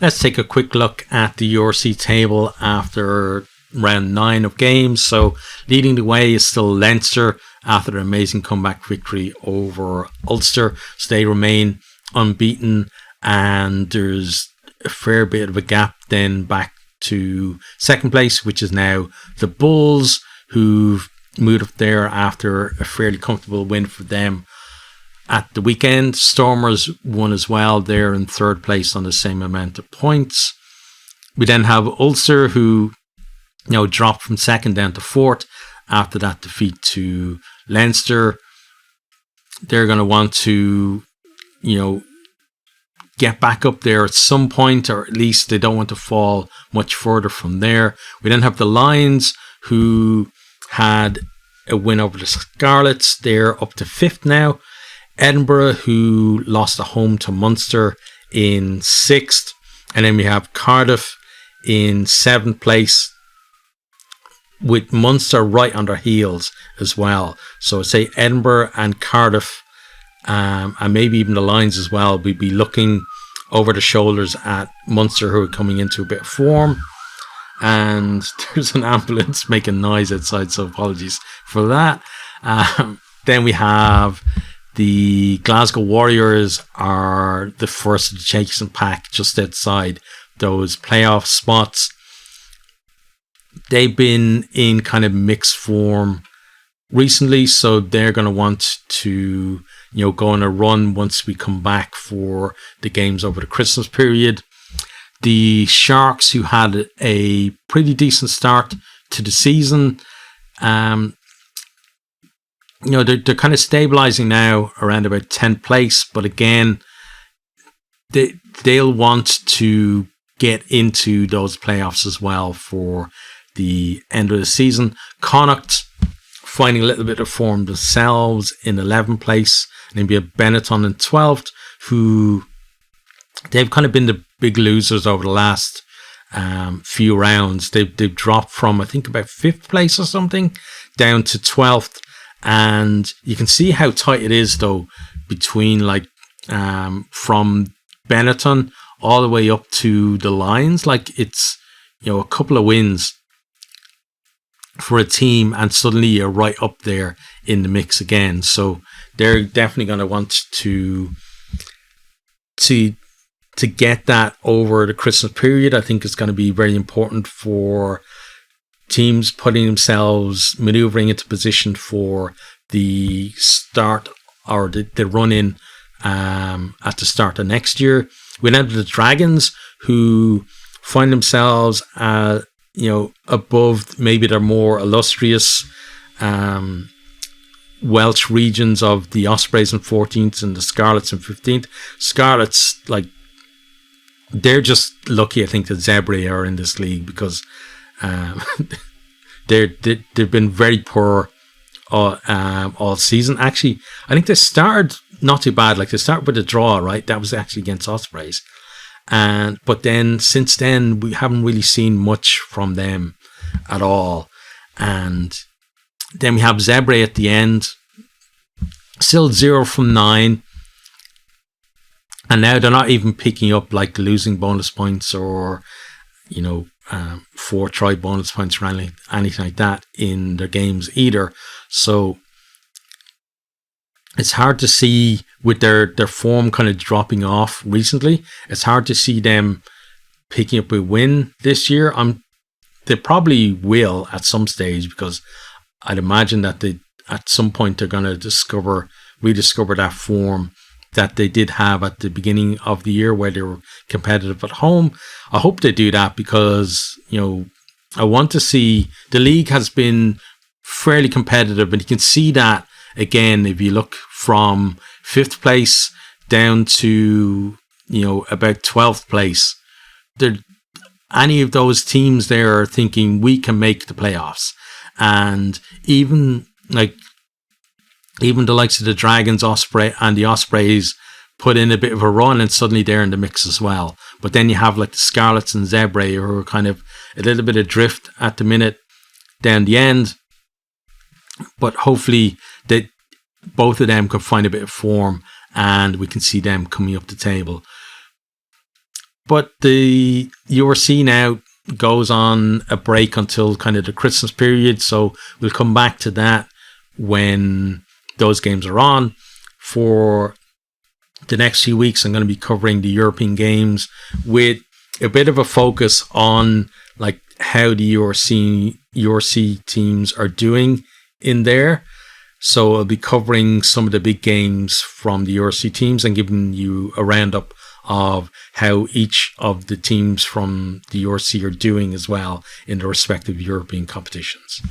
let's take a quick look at the URC table after round 9 of games. So leading the way is still Leinster after an amazing comeback victory over Ulster. So they remain unbeaten, and there's a fair bit of a gap then back to second place, which is now the Bulls, who've moved up there after a fairly comfortable win for them at the weekend. Stormers won as well. They're in third place on the same amount of points. We then have Ulster, who dropped from second down to fourth after that defeat to Leinster. They're going to want to, get back up there at some point, or at least they don't want to fall much further from there. We then have the Lions, who had a win over the Scarlets. They're up to fifth now. Edinburgh, who lost at home to Munster, in sixth. And then we have Cardiff in seventh place, with Munster right on their heels as well. So I'd say Edinburgh and Cardiff, and maybe even the Lions as well, we'd be looking over the shoulders at Munster, who are coming into a bit of form. And there's an ambulance making noise outside, so apologies for that. Then we have the Glasgow Warriors are the first of the chasing pack, just outside those playoff spots. They've been in kind of mixed form recently, so they're going to want to go on a run once we come back for the games over the Christmas period. The Sharks, who had a pretty decent start to the season, they're kind of stabilizing now around about 10th place, but again, they'll want to get into those playoffs as well for the end of the season. Connacht finding a little bit of form themselves in 11th place, and then we have Benetton in 12th, who they've kind of been the big losers over the last few rounds. They've dropped from, I think, about 5th place or something down to 12th, and you can see how tight it is though between from Benetton all the way up to the Lions. It's a couple of wins for a team, and suddenly you're right up there in the mix again. So they're definitely going to want to get that over the Christmas period. I think it's going to be very important for teams putting themselves, maneuvering into position for the start or the run-in at the start of next year. We have the Dragons, who find themselves above maybe their more illustrious Welsh regions of the Ospreys in 14th and the Scarlets in 15th. Scarlets, they're just lucky, I think, that Zebre are in this league, because they've been very poor all season. Actually, I think they started not too bad. They started with a draw, right? That was actually against Ospreys. But then since then, we haven't really seen much from them at all. And then we have Zebre at the end, still 0 from 9. And now they're not even picking up losing bonus points or, 4 try bonus points or anything like that in their games either. So it's hard to see, with their form kind of dropping off recently, it's hard to see them picking up a win this year. They probably will at some stage, because I'd imagine that at some point they're going to rediscover that form that they did have at the beginning of the year, where they were competitive at home. I hope they do that, because I want to see, the league has been fairly competitive, and you can see that again if you look from 5th place down to about 12th place. Any of those teams there are thinking we can make the playoffs, and even the likes of the Dragons, the Ospreys put in a bit of a run, and suddenly they're in the mix as well. But then you have the Scarlets and Zebre, who are kind of a little bit adrift at the minute down the end. But hopefully both of them could find a bit of form, and we can see them coming up the table. But the URC now goes on a break until kind of the Christmas period. So we'll come back to that when those games are on. For the next few weeks, I'm going to be covering the European games with a bit of a focus on like how the URC teams are doing in there. So I'll be covering some of the big games from the URC teams and giving you a roundup of how each of the teams from the URC are doing as well in the respective European competitions.